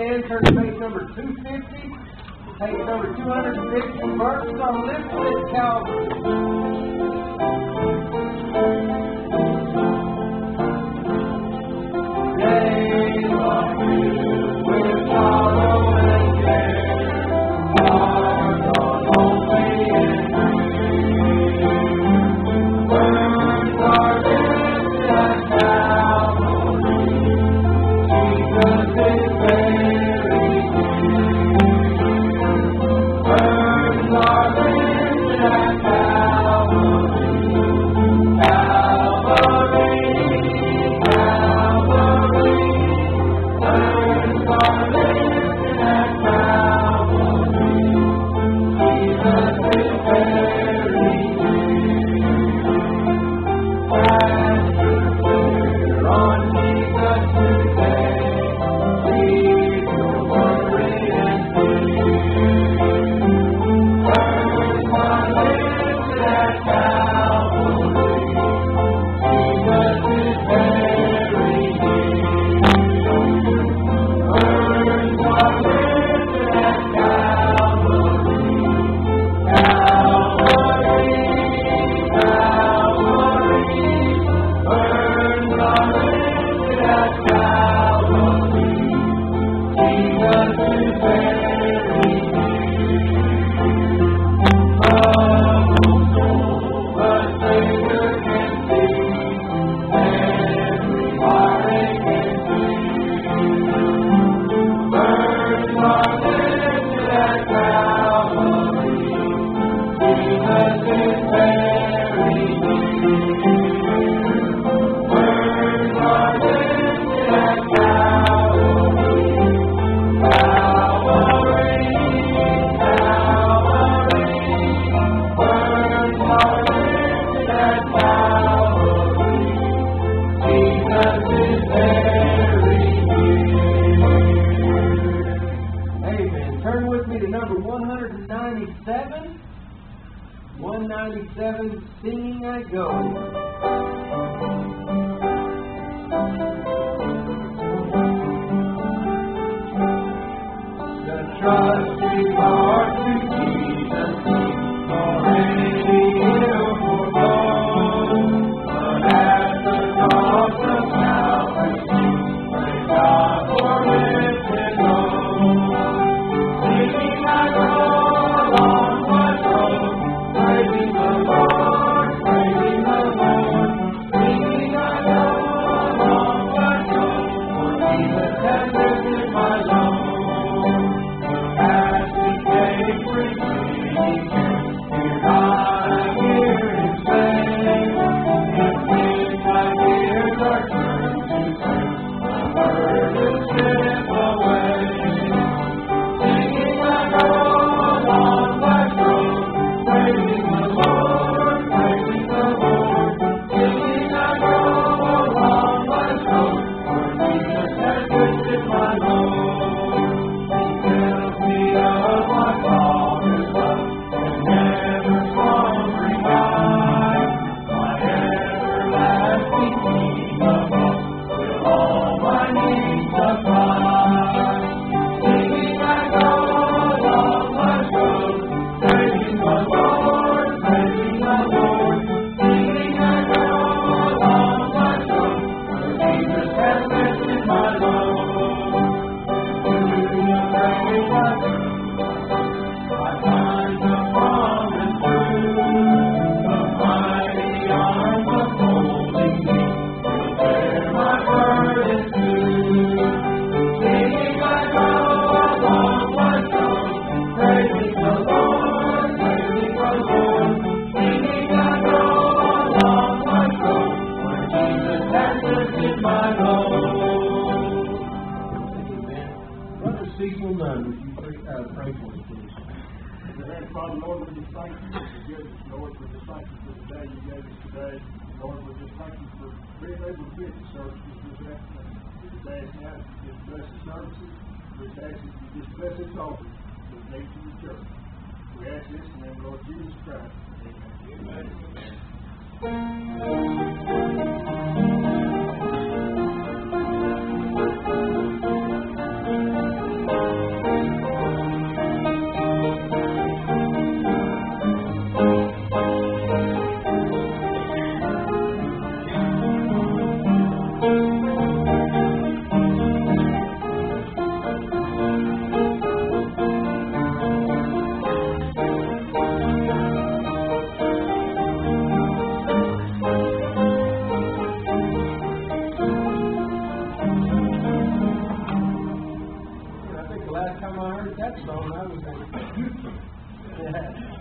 Stand, turn to page number 250, page number 250, verses on lifted at Calvary. Calvary. to number 197. 197, Singing I Go. The trusting heart to Jesus already ill for all, but at the cross of Calvary, praise God for lifted low. Singing I go along my road, praising the Lord, praising the Lord. Singing I go along my road, for Jesus has lifted my load. As we take retreat, hear I hear Him say, and when my fears are turned to sin, the burden slip away. Singing I go along my road, praising the Lord, praising the Lord. Singing I go along my road, for Jesus has lifted my load. He tells me of my Father's love, and never slumbering eye. My everlasting King above will all my needs supply. Singing I go along my road, praising the Lord, praising the Lord. Singing I go along my road, for Jesus has lifted my load. Hallelujah, praise God. I find the promise true, the mighty arms upholding me, will bear my burden too. Singing I go along my road, praising the Lord, praising the Lord. Singing I go along my road, where Jesus has lifted my load. Amen. Brother Cecil Nunn, would you pray for us, please? Heavenly Father, Lord, we just thank you for your goodness. Lord, we just thank you for the day you gave us today. Lord, we just thank you for being able to be at the services this afternoon. We just ask now that you just bless the services. We just ask that you just bless us all to the nation of the church. We ask this in the name of Lord Jesus Christ. Amen.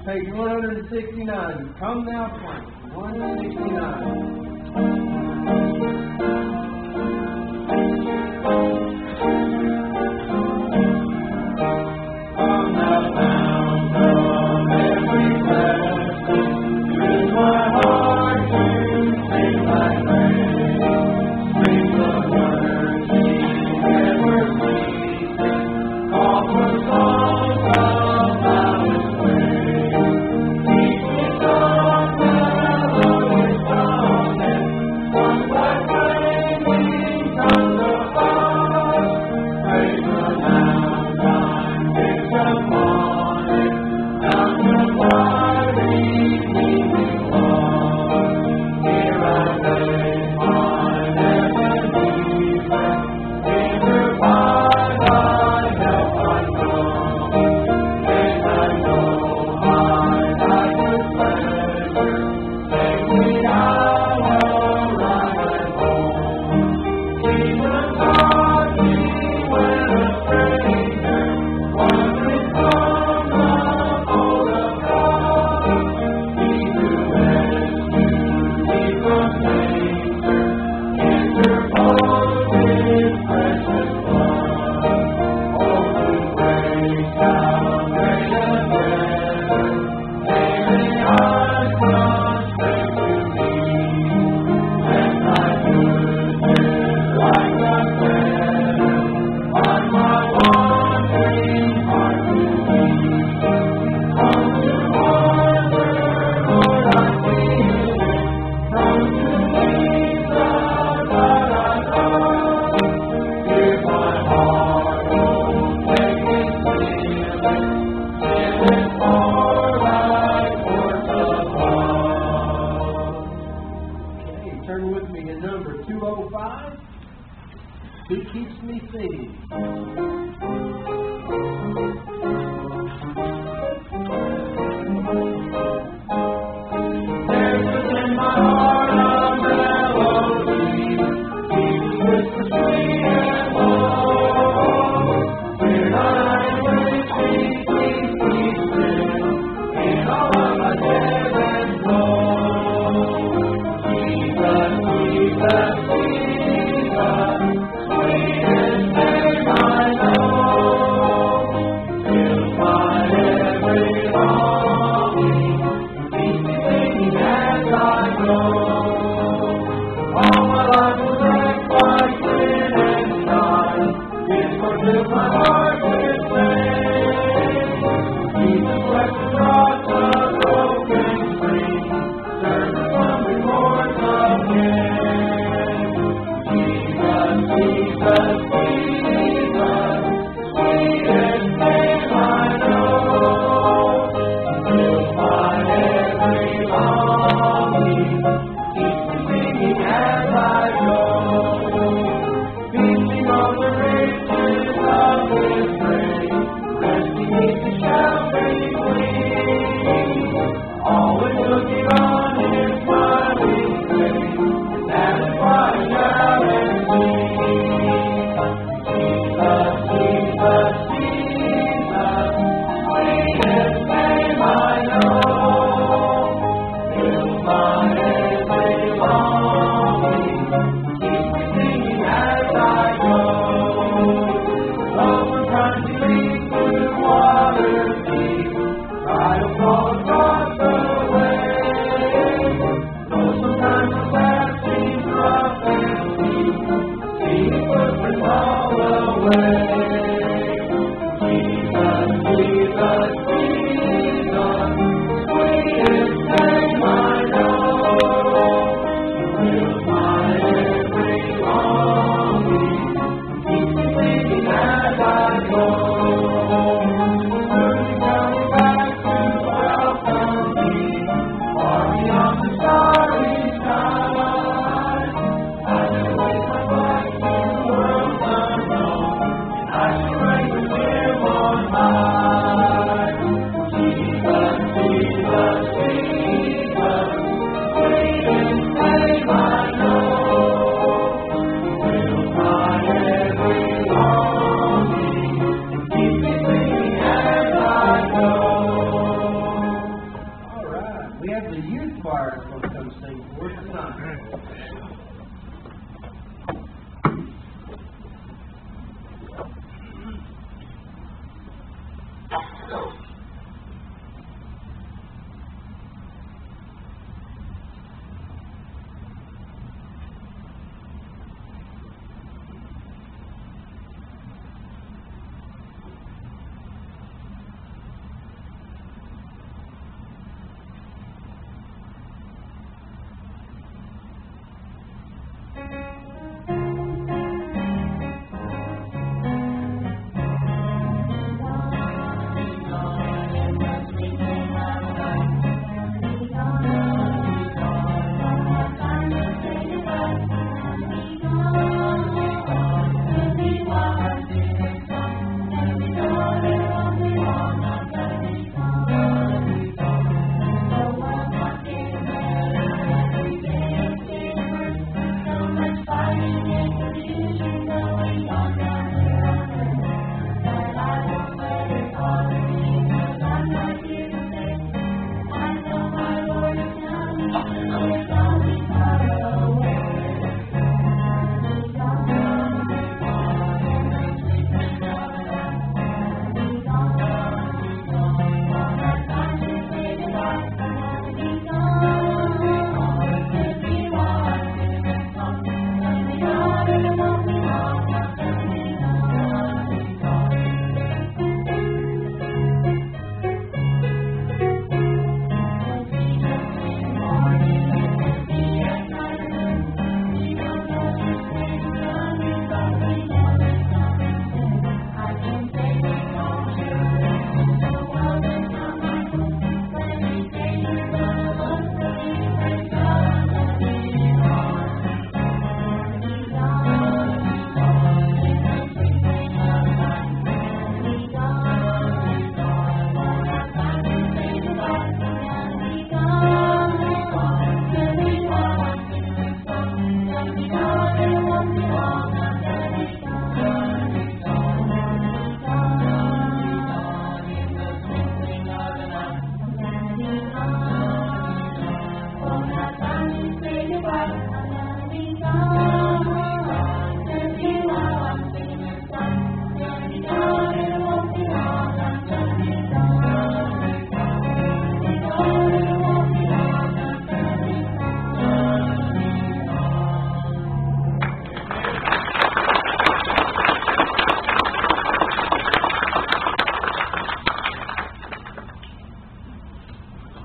Page 169. Come now, Frank. 169. One by me sing. There's within my heart a melody, Jesus whispers sweet and low. Fear not, I am with thee, sweet, sweet still, in all of my ebb and flow. Jesus, Jesus, Jesus, sweetest name I know.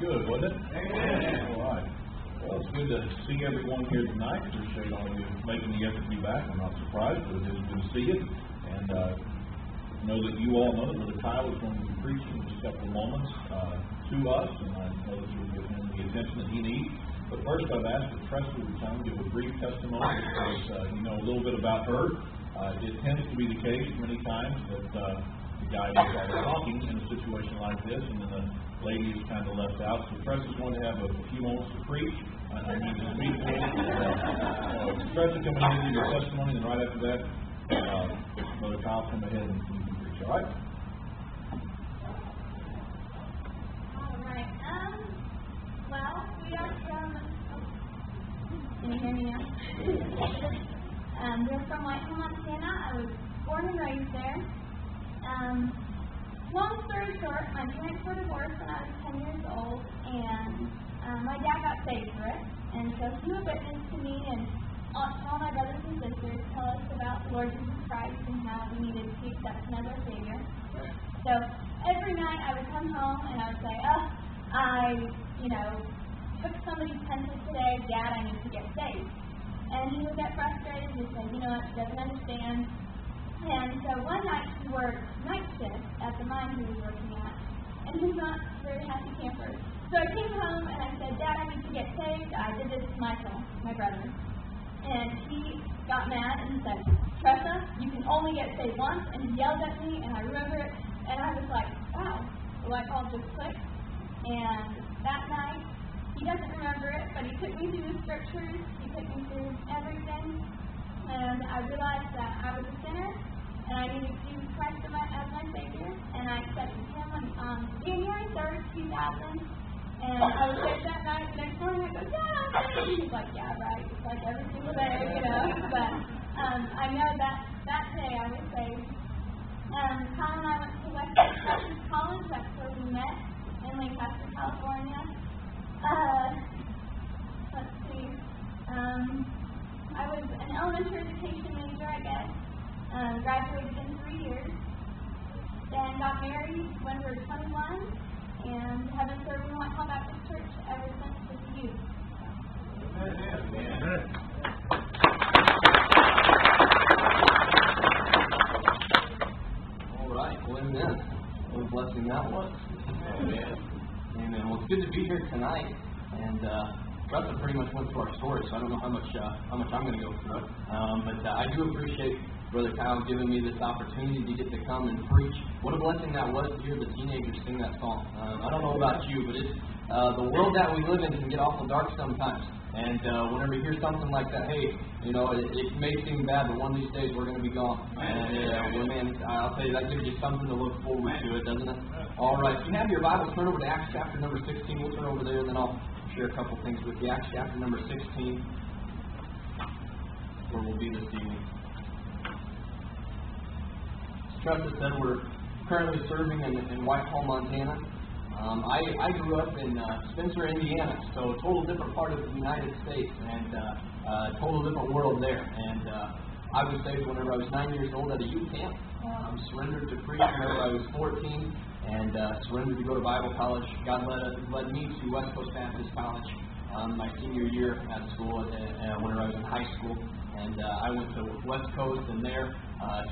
good, wasn't it? Amen. All right. Well, it's good to see everyone here tonight. Appreciate all of you making the effort to be back. I'm not surprised, but it is good to see you. And know that you all know that Brother Kyle is going to be preaching in just a couple of moments to us, and I know that you'll give him the attention that he needs. But first, I've asked that Tressa would come give a brief testimony because you know a little bit about her. It tends to be the case many times that the guy is always talking in a situation like this, and then the lady is kind of left out. So Tressa's going to have a few moments to preach. I need to speak for you. Tressa, come ahead and give your testimony, and right after that, Brother Kyle, come ahead and preach. All right? All right. Well, we are from. Can you hear me now? We're from Whitehall, Montana. I was born and raised there. Long story short, my parents were divorced when I was 10 years old, and my dad got saved for it. And so he would witness to me and all my brothers and sisters tell us about the Lord Jesus Christ and how we needed to accept Him as our Savior. So every night I would come home and I would say, took somebody's pencil today, Dad, I need to get saved. And he would get frustrated and say, you know what, she doesn't understand. And so one night he worked night shift at the mine he was working at, and he's not a very happy camper. So I came home and I said, Dad, I need to get saved. I did this to Michael, my brother. And he got mad and he said, Tressa, you can only get saved once. And he yelled at me, and I remember it, and I was like, wow, the light bulb just clicked. And that night, he doesn't remember it, but he took me through the scriptures, he took me through everything, and I realized that I was a sinner, and I needed Jesus Christ as my Savior, and I accepted Him on January 3rd, 2000, and I was saved that night. The next morning I go, Dad, I'm saved. He's like, yeah, right, it's like every single day, but I know that day I was saved. Kyle and I went to West Texas College, that's where we met, in Lancaster, California. Let's see. I was an elementary education major, I guess. Graduated in 3 years. Then got married when we were 21, and have been serving Whitehall Baptist Church ever since as a youth. All right. Well, amen. What a blessing that was. Amen. Amen. Well, it's good to be here tonight, and Tressa pretty much went through our story, so I don't know how much I'm going to go through it. But I do appreciate Brother Kyle giving me this opportunity to get to come and preach. What a blessing that was to hear the teenagers sing that song. I don't know about you, but it's the world that we live in can get awful dark sometimes. And whenever you hear something like that, hey, it may seem bad, but one of these days we're going to be gone. And I'll tell you, that gives you something to look forward to, doesn't it? All right, if you have your Bible, turn over to Acts chapter number 16. We'll turn over there, and then I'll share a couple things with you. Acts chapter number 16, where we'll be this evening. As Tressa said, we're currently serving in Whitehall, Montana. I grew up in Spencer, Indiana, so a total different part of the United States, and a total different world there. And I was saved whenever I was 9 years old at a youth camp. Surrendered to preach whenever I was 14, and surrendered to go to Bible college. God led me to West Coast Baptist College my senior year at school, whenever I was in high school. And I went to West Coast, and there,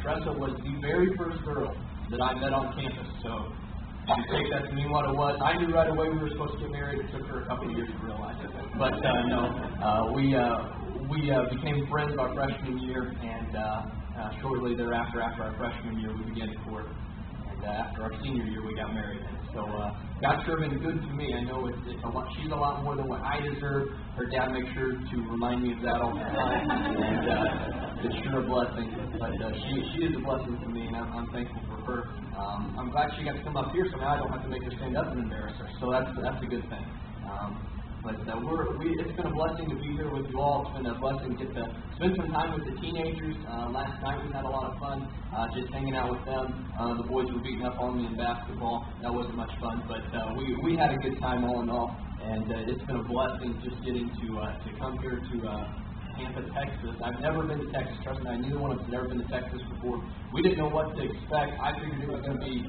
Tressa was the very first girl that I met on campus. So you take that to mean what it was. I knew right away we were supposed to get married. It took her a couple of years to realize it. But we became friends our freshman year, and shortly thereafter, after our freshman year, we began to court. And after our senior year, we got married. And so God's sure been good to me. I know it's a lot. She's a lot more than what I deserve. Her dad makes sure to remind me of that all the time, and it's sure a blessing. But she is a blessing to me, and I'm thankful for her. I'm glad she got to come up here, so now I don't have to make her stand up and embarrass her. So that's a good thing. But it's been a blessing to be here with you all. It's been a blessing to get to spend some time with the teenagers. Last night we had a lot of fun just hanging out with them. The boys were beating up on me in basketball. That wasn't much fun, but we had a good time all in all. And it's been a blessing just getting to come here to Tampa, Texas. I've never been to Texas. Trust me, neither one of us has ever been to Texas before. We didn't know what to expect. I figured it was going to be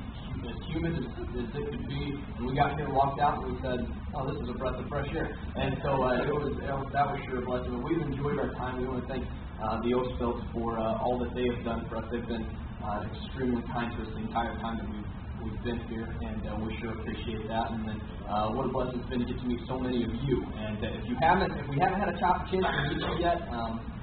as humid as it could be, and we got here, walked out, and we said, "Oh, this is a breath of fresh air." And so that was sure a blessing. But we've enjoyed our time. We want to thank the Oatsfelds for all that they have done for us. They've been extremely kind to us the entire time that we've been here, and we sure appreciate that. And then what a blessing it's been to get to meet so many of you. And if we haven't had a chance to meet you yet,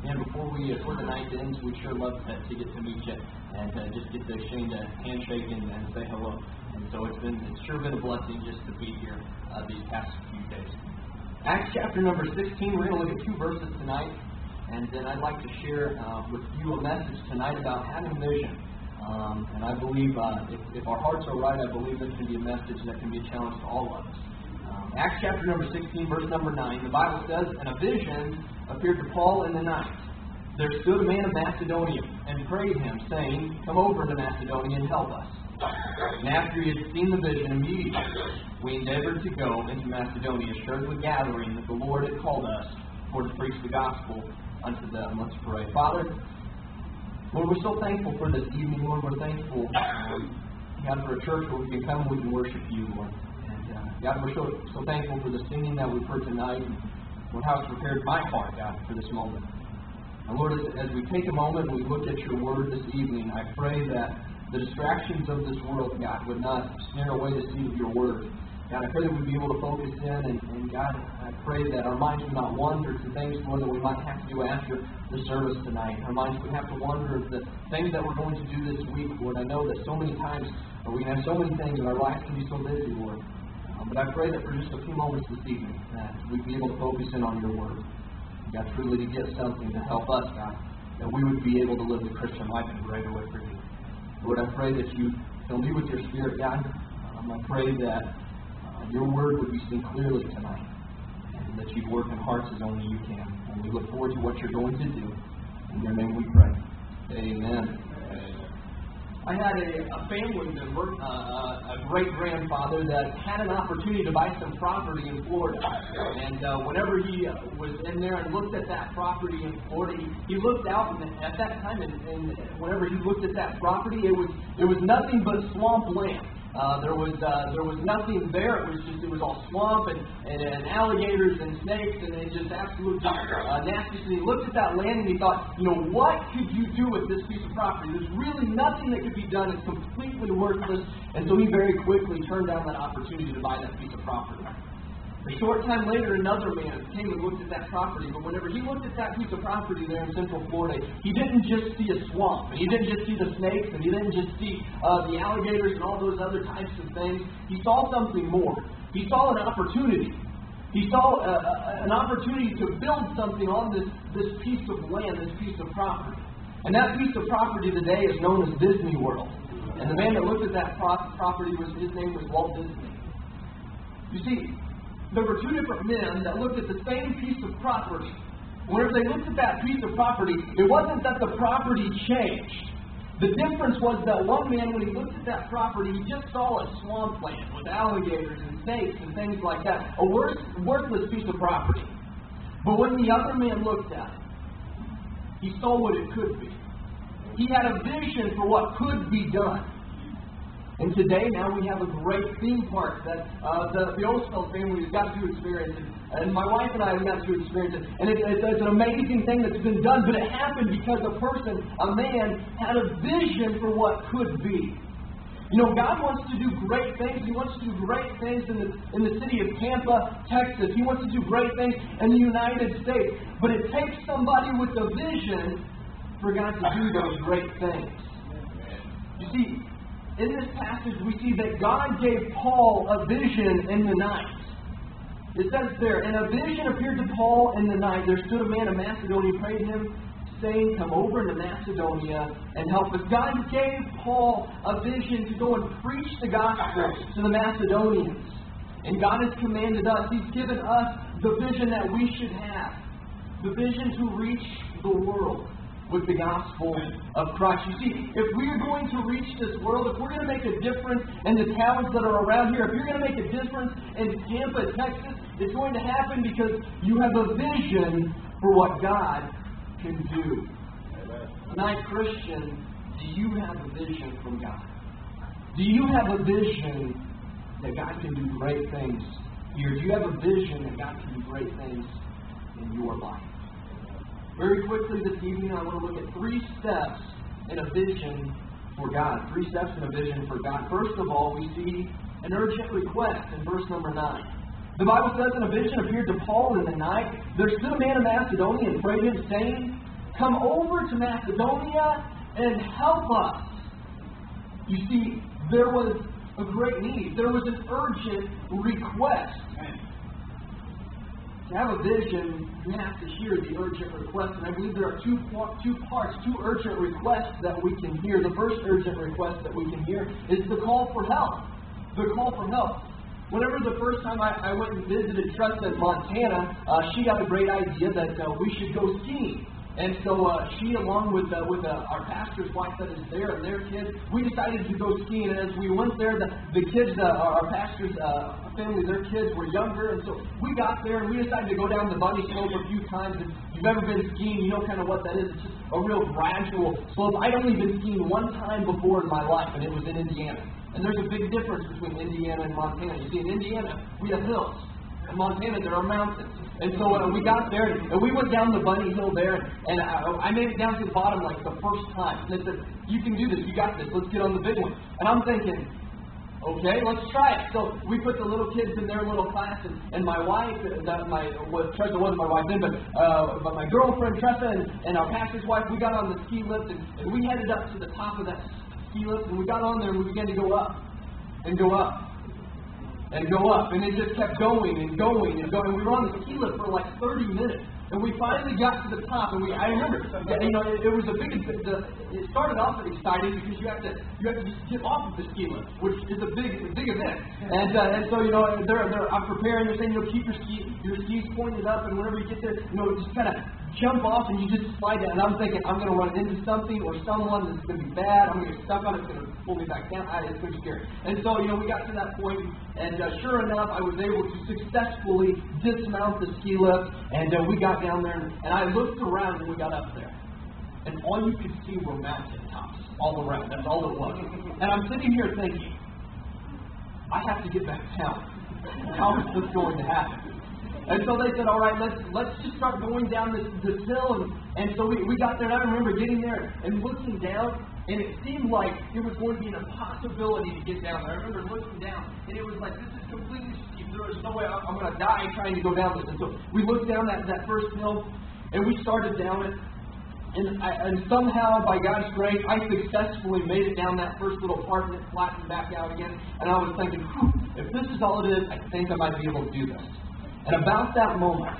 and before the night ends, we'd sure love to get to meet you and just get to exchange a handshake and say hello. And so it's sure been a blessing just to be here these past few days. Acts chapter number 16, we're going to look at 2 verses tonight, and then I'd like to share with you a message tonight about having vision. And I believe if our hearts are right, I believe this can be a message that can be a challenge to all of us. Acts chapter number 16, verse number 9, the Bible says, "And a vision appeared to Paul in the night. There stood a man of Macedonia and prayed him, saying, 'Come over to Macedonia and help us.' And after he had seen the vision, immediately we endeavored to go into Macedonia, sure of the gathering that the Lord had called us for to preach the gospel unto them." Let's pray. Father, Lord, we're so thankful for this evening, Lord. We're thankful, God, for a church where we can come and we can worship you, Lord. And God, we're so thankful for the singing that we've heard tonight, and Lord, how it's prepared my heart, God, for this moment. And Lord, as we take a moment and we look at your word this evening, I pray that the distractions of this world, God, would not snare away the seed of your word. God, I pray that we'd be able to focus in, and God, I pray that our minds would not wander to things, Lord, that we might have to do after the service tonight. Our minds would have to wander to the things that we're going to do this week, Lord. I know that so many times we can have so many things and our lives can be so busy, Lord. But I pray that for just a few moments this evening, that we'd be able to focus in on your word. God, truly to get something to help us, God, that we would be able to live the Christian life in a greater way for you. Lord, I pray that you fill me with your Spirit, God. I pray that your word would be seen clearly tonight, and that you'd work in hearts as only you can. And we look forward to what you're going to do. In your name we pray. Amen. I had a family member, a great-grandfather, that had an opportunity to buy some property in Florida. And whenever he was in there and looked at that property in Florida, he looked out, and at that time, and whenever he looked at that property, it was nothing but swamp land. There was nothing there. It was all swamp and alligators and snakes, and it just absolutely nasty. So he looked at that land and he thought, what could you do with this piece of property? There's really nothing that could be done. It's completely worthless. And so he very quickly turned down that opportunity to buy that piece of property. A short time later, another man came and looked at that property, but whenever he looked at that piece of property there in Central Florida, he didn't just see a swamp, and he didn't just see the snakes, and he didn't just see the alligators and all those other types of things. He saw something more. He saw an opportunity. He saw an opportunity to build something on this piece of land, this piece of property. And that piece of property today is known as Disney World. And the man that looked at that property, his name was Walt Disney. You see, there were two different men that looked at the same piece of property. Whenever they looked at that piece of property, it wasn't that the property changed. The difference was that one man, when he looked at that property, he just saw a swampland with alligators and snakes and things like that. A worthless piece of property. But when the other man looked at it, he saw what it could be. He had a vision for what could be done. And today, now we have a great theme park that the Oatsfeld family has got to experience. And my wife and I have got to experience it. And it's an amazing thing that's been done, but it happened because a man, had a vision for what could be. God wants to do great things. He wants to do great things in the city of Tampa, Texas. He wants to do great things in the United States. But it takes somebody with a vision for God to do those great things. You see, in this passage, we see that God gave Paul a vision in the night. It says there, "And a vision appeared to Paul in the night. There stood a man of Macedonia, prayed him, saying, 'Come over to Macedonia and help us.'" God gave Paul a vision to go and preach the gospel to the Macedonians. And God has commanded us, He's given us the vision that we should have. The vision to reach the world with the gospel of Christ. You see, if we are going to reach this world, if we're going to make a difference in the towns that are around here, if you're going to make a difference in Tampa, Texas, it's going to happen because you have a vision for what God can do. Tonight, Christian, do you have a vision from God? Do you have a vision that God can do great things here? Do you have a vision that God can do great things in your life? Very quickly this evening, I want to look at 3 steps in a vision for God. 3 steps in a vision for God. First of all, we see an urgent request in verse number 9. The Bible says, in a vision appeared to Paul in the night. There stood a man of Macedonia and prayed him, saying, "Come over to Macedonia and help us." You see, there was a great need. There was an urgent request. To have a vision, you have to hear the urgent request. And I believe there are two parts, 2 urgent requests that we can hear. The first urgent request that we can hear is the call for help. The call for help. Whenever the first time I went and visited Tressa in Montana, she got a great idea that we should go skiing. And so she, along with our pastor's wife that is there and their kids, we decided to go skiing. And as we went there, the kids, our pastor's family, their kids were younger. And so we got there and we decided to go down the bunny slope a few times. If you've ever been skiing, you know kind of what that is. It's just a real gradual slope. I'd only been skiing one time before in my life, and it was in Indiana. And there's a big difference between Indiana and Montana. You see, in Indiana, we have hills. In Montana, there are mountains. And so we got there, and we went down the bunny hill there, and I made it down to the bottom like the first time. And they said, "You can do this, you got this, let's get on the big one." And I'm thinking, okay, let's try it. So we put the little kids in their little class, and my wife, Tressa wasn't my wife then, but my girlfriend Tressa and our pastor's wife, we got on the ski lift, and we headed up to the top of that ski lift, and we got on there, and we began to go up, and go up. And go up, and it just kept going and going and going. We were on the ski lift for like 30 minutes, and we finally got to the top. And I remember, it was a big. It started off exciting because you have to just get off of the ski lift, which is a big event. And so I'm preparing. They're saying, keep your skis pointed up, and whenever you get there, just kind of jump off and you just slide down. And I'm thinking, I'm going to run into something or someone that's going to be bad. I'm going to get stuck on it. It's going to pull me back down. It's going to be scary. And so, we got to that point, and sure enough, I was able to successfully dismount the ski lift, and we got down there, and I looked around when we got up there. And all you could see were mountain tops all around. That's all it was. And I'm sitting here thinking, I have to get back down. How is this going to happen? And so they said, all right, let's just start going down this hill. And so we got there, and I remember getting there and looking down, and it seemed like it was going to be an impossibility to get down there. I remember looking down, and it was like, this is completely steep. There was no way I'm going to die trying to go down this. And so we looked down that first hill, and we started down it. And somehow, by God's grace, I successfully made it down that first little part, and it flattened back out again. And I was thinking, if this is all it is, I think I might be able to do this. And about that moment,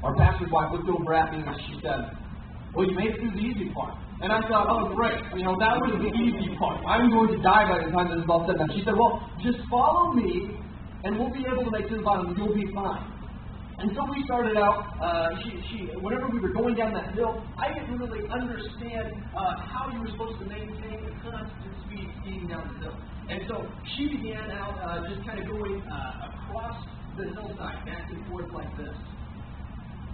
our pastor's wife looked over at me and she said, "Well, you made it through the easy part." And I thought, oh, great. That was the easy part. I'm going to die by the time this is all said and done. She said, "Well, just follow me, and we'll be able to make it to the bottom, and you'll be fine." And so we started out, whenever we were going down that hill, I didn't really understand how you were supposed to maintain a constant speed skiing down the hill. And so she began out just kind of going across the hillside, back and forth like this.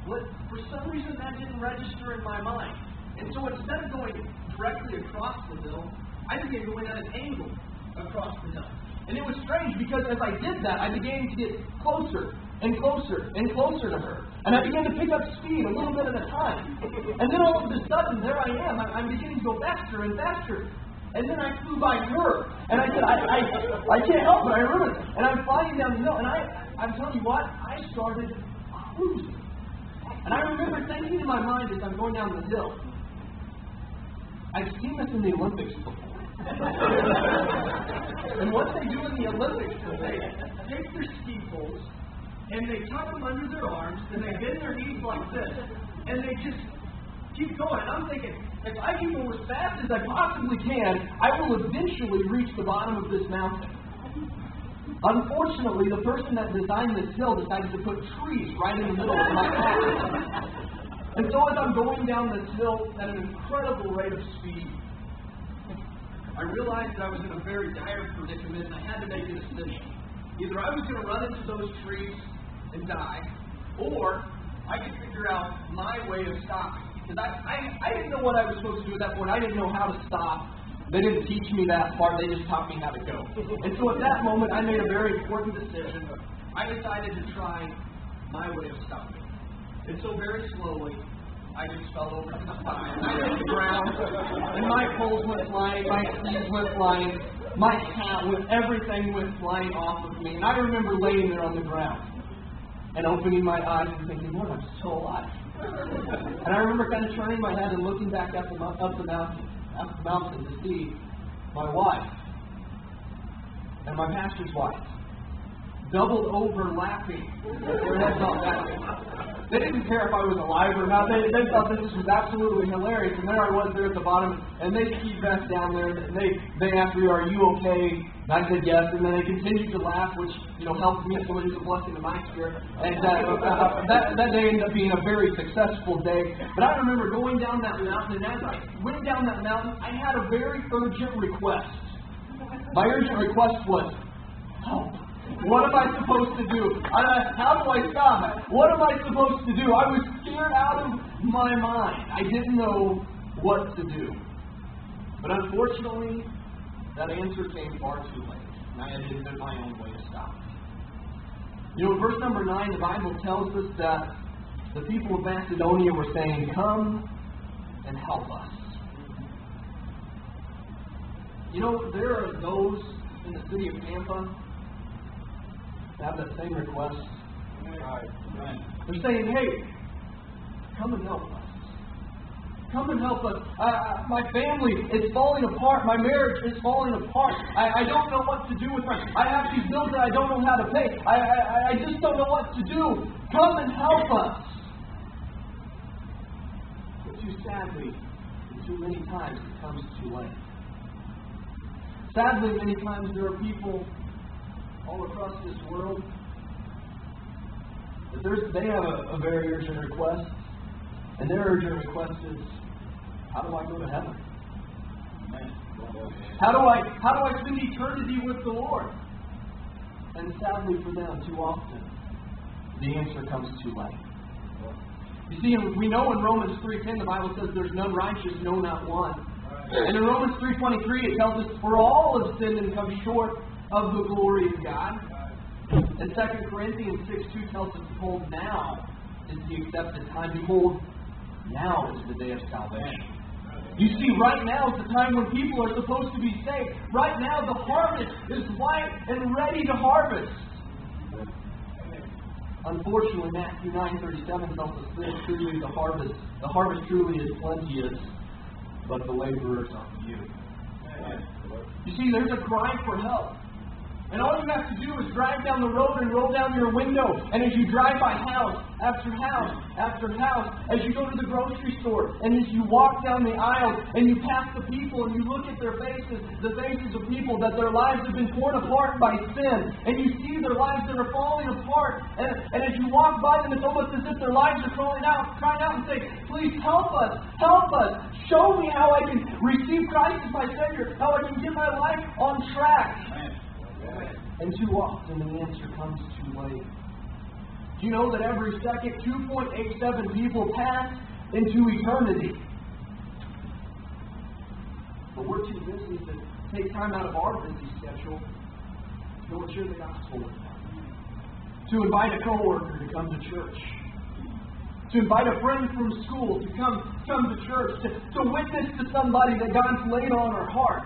For some reason, that didn't register in my mind. And so instead of going directly across the hill, I began going at an angle across the hill. And it was strange because as I did that, I began to get closer and closer and closer to her. And I began to pick up speed a little bit at a time. And then all of a sudden, there I am. I'm beginning to go faster and faster. And then I flew by her. And I said, I can't help it. I remember it. And I'm flying down the hill. And I'm telling you what, I started cruising. And I remember thinking in my mind as I'm going down the hill, I've seen this in the Olympics before. And what they do in the Olympics is they take their ski poles and they tuck them under their arms and they bend their knees like this and they just keep going. And I'm thinking, if I can go as fast as I possibly can, I will eventually reach the bottom of this mountain. Unfortunately, the person that designed this hill decided to put trees right in the middle of my path. And so as I'm going down this hill at an incredible rate of speed, I realized that I was in a very dire predicament and I had to make a decision. Either I was going to run into those trees and die, or I could figure out my way of stopping. Because I didn't know what I was supposed to do at that point. I didn't know how to stop They didn't teach me that part, they just taught me how to go. And so at that moment, I made a very important decision. I decided to try my way of stopping. And so very slowly, I just fell over to the side. I hit the ground, and my clothes went flying, my sleeves went flying, my hat went, everything went flying off of me. And I remember laying there on the ground and opening my eyes and thinking, Lord, I'm still alive. And I remember kind of turning my head and looking back up the mountain to see my wife and my pastor's wife, doubled overlapping their heads on that. They didn't care if I was alive or not. They thought this was absolutely hilarious. And there I was there at the bottom, and they ski vest down there, and they asked me, "Are you okay?" And I said yes, and then they continued to laugh, which helped me. So it was a blessing to my spirit. And that day ended up being a very successful day. But I remember going down that mountain, and as I went down that mountain, I had a very urgent request. My urgent request was help. What am I supposed to do? How do I stop it? What am I supposed to do? I was scared out of my mind. I didn't know what to do. But unfortunately, that answer came far too late. And I had to invent my own way to stop it. In verse number 9, the Bible tells us that the people of Macedonia were saying, "Come and help us." There are those in the city of Tampa have that same request. Right. They're saying, "Hey, come and help us. Come and help us. My family is falling apart. My marriage is falling apart. I don't know what to do with my. I have these bills that I don't know how to pay. I just don't know what to do. Come and help us." But too sadly, and too many times it comes too late. Sadly, many times there are people all across this world that they have a very urgent request, and their urgent request is, how do I go to heaven? How do I spend eternity with the Lord? And sadly for them, too often, the answer comes too late. You see, we know in Romans 3:10 the Bible says there's none righteous, no, not one. And in Romans 3:23 it tells us, for all have sinned and come short of the glory of God. And 2 Corinthians 6:2 tells us, behold, now is the accepted time. Behold, now is the day of salvation. You see, right now is the time when people are supposed to be saved. Right now the harvest is white and ready to harvest. Unfortunately, Matthew 9:37 tells us this, truly the harvest truly is plenteous, but the laborers are few. You see, there's a cry for help. And all you have to do is drive down the road and roll down your window. And as you drive by house after house after house, as you go to the grocery store, and as you walk down the aisle, and you pass the people, and you look at their faces, the faces of people that their lives have been torn apart by sin, and you see their lives that are falling apart, and as you walk by them, it's almost as if their lives are crying out and saying, please help us, show me how I can receive Christ as my Savior, how I can get my life on track. And too often the answer comes too late. Do you know that every second 2.87 people pass into eternity? But we're too busy to take time out of our busy schedule to go and share the gospel with them. To invite a coworker to come to church. To invite a friend from school to come to church. To witness to somebody that God's laid on our heart.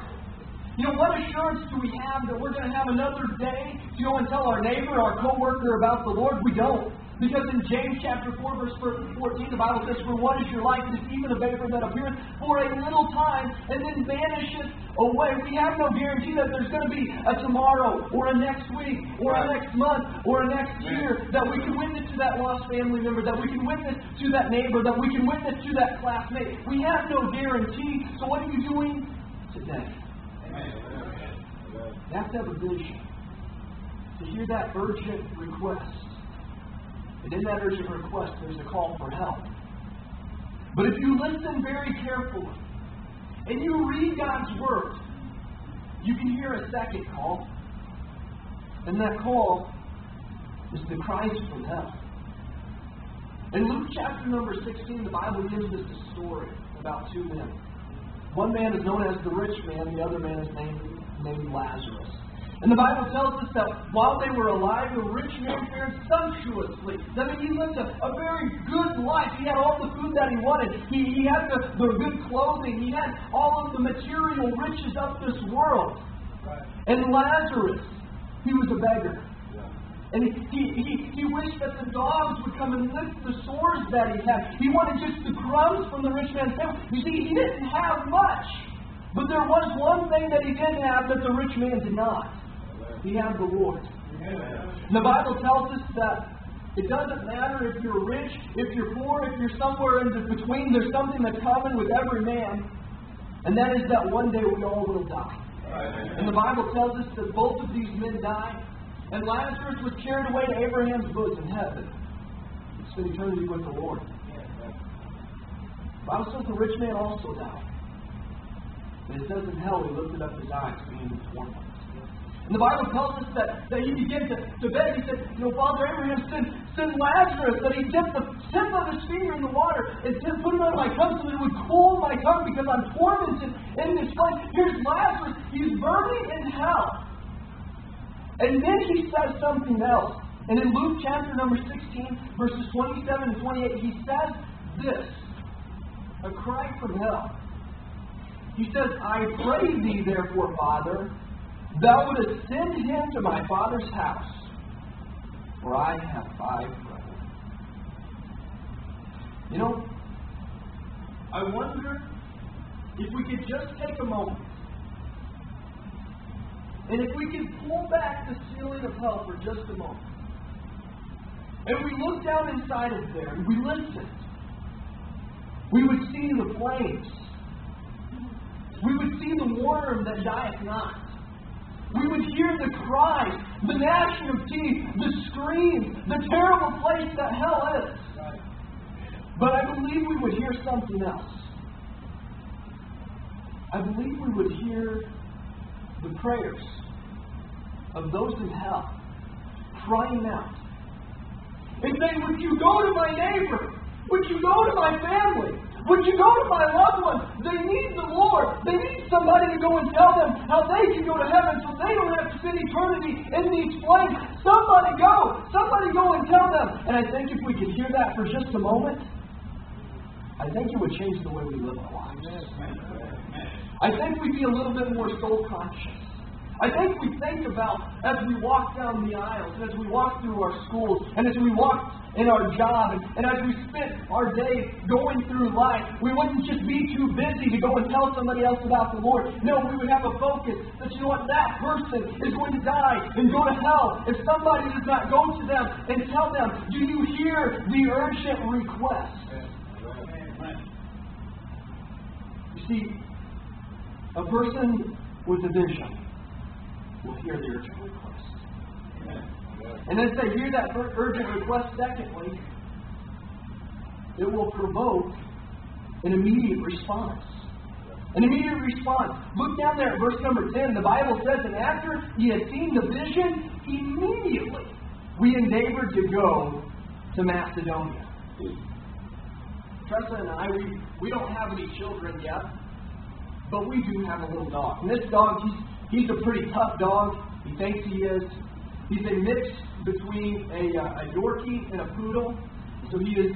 What assurance do we have that we're going to have another day to go and tell our neighbor, our coworker about the Lord? We don't. Because in James chapter 4, verse 14, the Bible says, for what is your life? It is even a vapor that appeareth for a little time and then vanisheth away. We have no guarantee that there's going to be a tomorrow or a next week or a next month or a next year that we can witness to that lost family member, that we can witness to that neighbor, that we can witness to that classmate. We have no guarantee. So what are you doing today? You have to have a vision to hear that urgent request. And in that urgent request, there's a call for help. But if you listen very carefully and you read God's Word, you can hear a second call. And that call is the cries for help. In Luke chapter number 16, the Bible gives us a story about two men. One man is known as the rich man, the other man is named Lazarus. And the Bible tells us that while they were alive, the rich man fared sumptuously. I mean, he lived a very good life. He had all the food that he wanted. He had the good clothing. He had all of the material riches of this world. And Lazarus, he was a beggar. And he wished that the dogs would come and lick the sores that he had. He wanted just the crumbs from the rich man's table. You see, he didn't have much. But there was one thing that he did have that the rich man did not. He had the Lord. And the Bible tells us that it doesn't matter if you're rich, if you're poor, if you're somewhere in between. There's something that's common with every man. And that is that one day we all will die. And the Bible tells us that both of these men died. And Lazarus was carried away to Abraham's bosom, heaven. He spent eternity with the Lord. The Bible says the rich man also died. And it says in hell he lifted up his eyes, being tormented. And the Bible tells us that he began to beg. He said, Father Abraham, send Lazarus, that he dipped the tip of his finger in the water and put it on my tongue so that it would cool my tongue because I'm tormented in this flame. Here's Lazarus. He's burning in hell. And then he says something else. And in Luke chapter number 16, verses 27 and 28, he says this, a cry from hell. He says, I pray thee, therefore, Father, thou wouldest send him to my father's house, for I have 5 brothers. I wonder if we could just take a moment, and if we could pull back the ceiling of hell for just a moment, and we look down inside of there, and we listen, we would see the flames. We would see the worm that dieth not. We would hear the cries, the gnashing of teeth, the screams, the terrible place that hell is. But I believe we would hear something else. I believe we would hear the prayers of those in hell crying out and saying, would you go to my neighbor? Would you go to my family? Would you go to my loved ones? They need the Lord. They need somebody to go and tell them how they can go to heaven so they don't have to spend eternity in these flames. Somebody go. Somebody go and tell them. And I think if we could hear that for just a moment, I think it would change the way we live our lives. I think we'd be a little bit more soul conscious. I think we think about as we walk down the aisles, and as we walk through our schools, and as we walk in our job, and as we spend our day going through life, we wouldn't just be too busy to go and tell somebody else about the Lord. No, we would have a focus that, that person is going to die and go to hell if somebody does not go to them and tell them, do you hear the urgent request? You see, a person with a vision will hear the urgent request. And as they hear that urgent request, secondly, it will provoke an immediate response. An immediate response. Look down there at verse number 10. The Bible says, and after he had seen the vision, immediately we endeavored to go to Macedonia. Tressa and I, we don't have any children yet, but we do have a little dog. And this dog, he's a pretty tough dog. He thinks he is. He's a mix between a Yorkie and a Poodle. So he is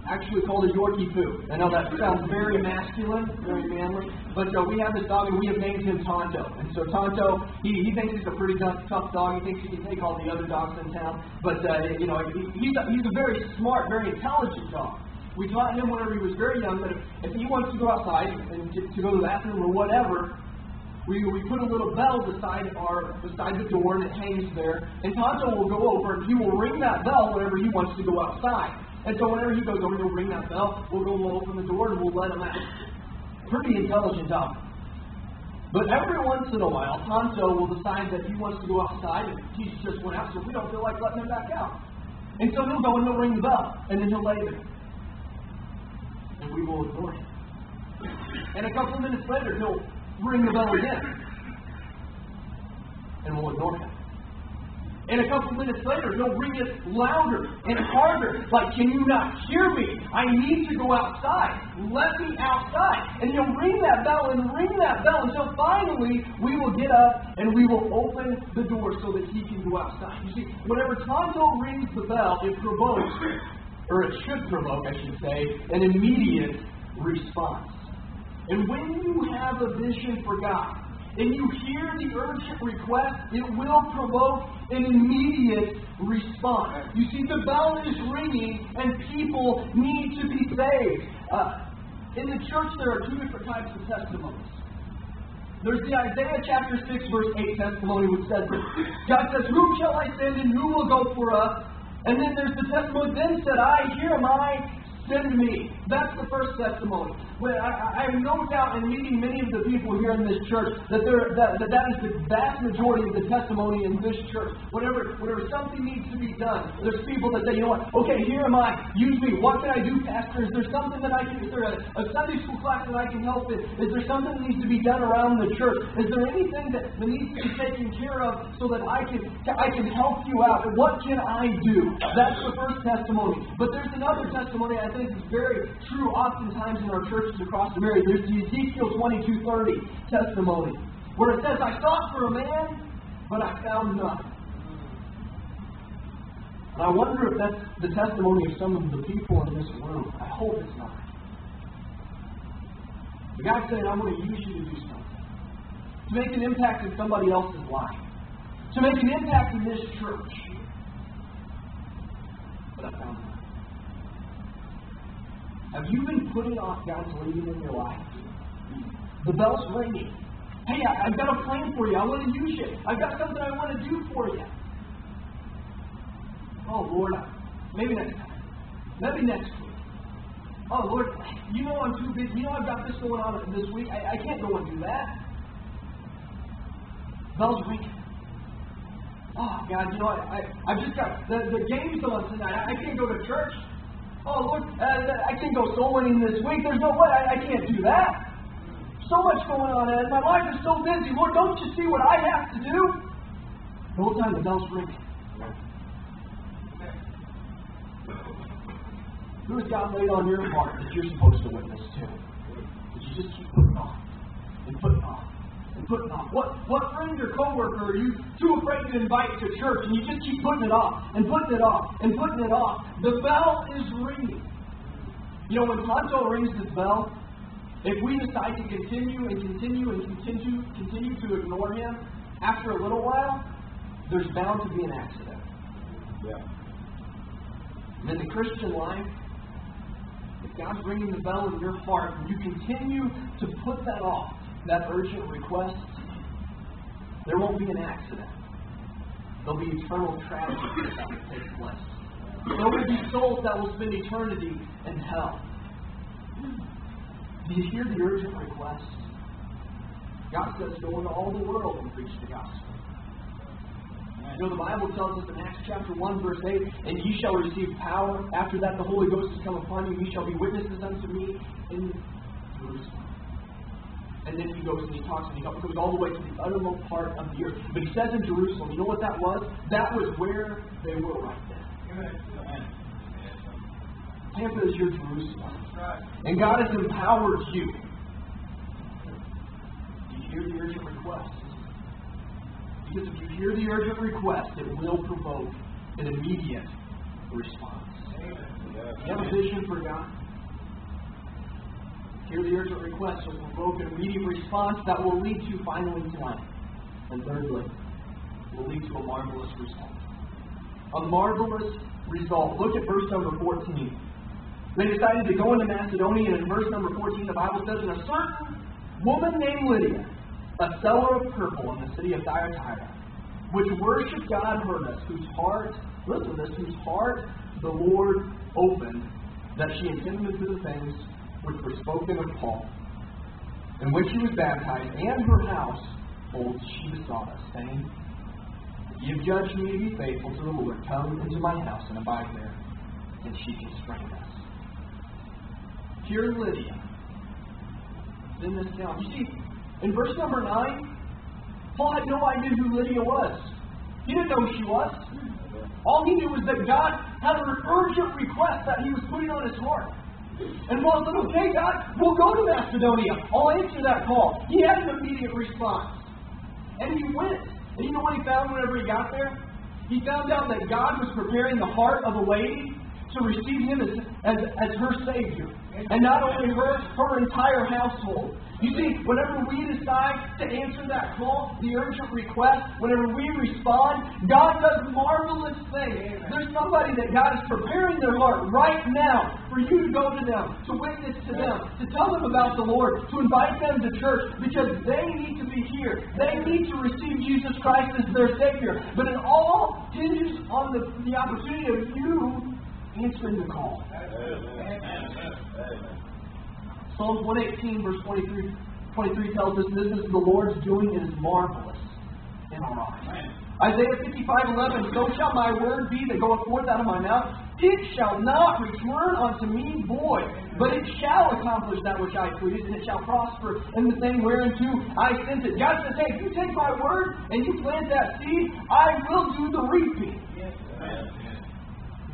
actually called a Yorkie Poo. I know that sounds very masculine, very manly. But we have this dog and we have named him Tonto. And so Tonto, he thinks he's a pretty tough dog. He thinks he can take all the other dogs in town. But, he's a very smart, very intelligent dog. We taught him whenever he was very young that if he wants to go outside and to go to the bathroom or whatever, we put a little bell beside the door, and it hangs there. And Tonto will go over, and he will ring that bell whenever he wants to go outside. And so whenever he goes over, he'll ring that bell. We'll open the door, and we'll let him out. Pretty intelligent dog. But every once in a while, Tonto will decide that he wants to go outside, and he's just went out, so we don't feel like letting him back out. And so he'll go and he'll ring the bell, and then he'll lay there. And we will ignore him. And a couple of minutes later, he'll ring the bell again. And we'll ignore him. And a couple minutes later, he'll ring it louder and harder. Like, can you not hear me? I need to go outside. Let me outside. And he'll ring that bell until finally we will get up and we will open the door so that he can go outside. You see, whenever Tonto rings the bell, it provokes, or it should provoke, I should say, an immediate response. And when you have a vision for God, and you hear the urgent request, it will provoke an immediate response. You see, the bell is ringing, and people need to be saved. In the church, there are two different types of testimonies. There's the Isaiah chapter 6, verse 8 testimony, which says that God says, "Whom shall I send, and who will go for us?" And then there's the testimony, "Then said I, here am I, send me." That's the first testimony. Well, I have no doubt in meeting many of the people here in this church that that is the vast majority of the testimony in this church. Whenever something needs to be done, there's people that say, "You know what? Okay, here am I. Use me. What can I do, Pastor? Is there something that I can? Is there a Sunday school class that I can help in? Is there something that needs to be done around the church? Is there anything that needs to be taken care of so that I can help you out? What can I do?" That's the first testimony. But there's another testimony I think is very true oftentimes in our churches across America. There's the Ezekiel 22:30 testimony, where it says, "I sought for a man, but I found none." And I wonder if that's the testimony of some of the people in this room. I hope it's not. The God's saying, "I'm going to use you to do something, to make an impact in somebody else's life, to make an impact in this church." But I found none. Have you been putting off God's leading in your life? The bell's ringing. "Hey, I've got a plan for you. I want to use you. I've got something I want to do for you." "Oh, Lord, maybe next time. Maybe next week." "Oh, Lord, you know I'm too busy. You know I've got this going on this week. I can't go and do that." Bell's ringing. "Oh, God, you know I've just got the game's on tonight. I can't go to church. Oh, Lord, I can't go soul winning this week. There's no way. I can't do that. So much going on, and my life is so busy. Lord, don't you see what I have to do?" The whole time the bell's ringing. Who has God laid on your heart that you're supposed to witness to? That you just keep putting off and putting off and putting off? What friend or coworker are you too afraid to invite to church, and you just keep putting it off and putting it off and putting it off? The bell is ringing. You know, when Tonto rings his bell, if we decide to continue to ignore him, after a little while, there's bound to be an accident. Yeah. And in the Christian life, if God's ringing the bell in your heart and you continue to put that off, that urgent request, there won't be an accident. There'll be eternal tragedy that will take place. There will be souls that will spend eternity in hell. Do you hear the urgent request? God says, "Go into all the world and preach the gospel." You know, the Bible tells us in Acts chapter 1, verse 8, "And ye shall receive power. After that the Holy Ghost has come upon you. Ye shall be witnesses unto me in Jerusalem." And then he goes and he talks and he goes all the way to the uttermost part of the earth. But he says in Jerusalem, you know what that was? That was where they were right there. Tampa is your Jerusalem. And God has empowered you. Do you hear the urgent request? Because if you hear the urgent request, it will provoke an immediate response. You have a vision for God? Hear the urgent request will provoke an immediate response that will lead to finally to life. And thirdly, will lead to a marvelous result. A marvelous result. Look at verse number 14. They decided to go into Macedonia, and in verse number 14 the Bible says, "And a certain woman named Lydia, a seller of purple in the city of Thyatira, which worshipped God, heard us, whose heart," listen to this, "whose heart the Lord opened, that she attended to the things which were spoken of Paul. And when she was baptized, and her household, she besought us, saying, If ye have judged me to be faithful to the Lord, come into my house and abide there. And she constrained us." Here Lydia is in this town. You see, in verse number 9, Paul had no idea who Lydia was. He didn't know who she was. All he knew was that God had an urgent request that he was putting on his heart. And Paul said, okay, God, we'll go to Macedonia. I'll answer that call. He had an immediate response. And he went. And you know what he found whenever he got there? He found out that God was preparing the heart of a lady to receive him as her Savior. And not only her entire household. You see, whenever we decide to answer that call, the urgent request, whenever we respond, God does marvelous things. There's somebody that God is preparing their heart right now for you to go to them, to witness to them, to tell them about the Lord, to invite them to church, because they need to be here. They need to receive Jesus Christ as their Savior. But it all hinges on the opportunity of you answering the call. Psalms 118, verse 23 tells us this is the Lord's doing, it is marvelous in our eyes. Isaiah 55:11, so shall my word be that goeth forth out of my mouth. It shall not return unto me void, but it shall accomplish that which I please, and it shall prosper in the thing whereunto I sent it. God says, hey, if you take my word and you plant that seed, I will do the reaping.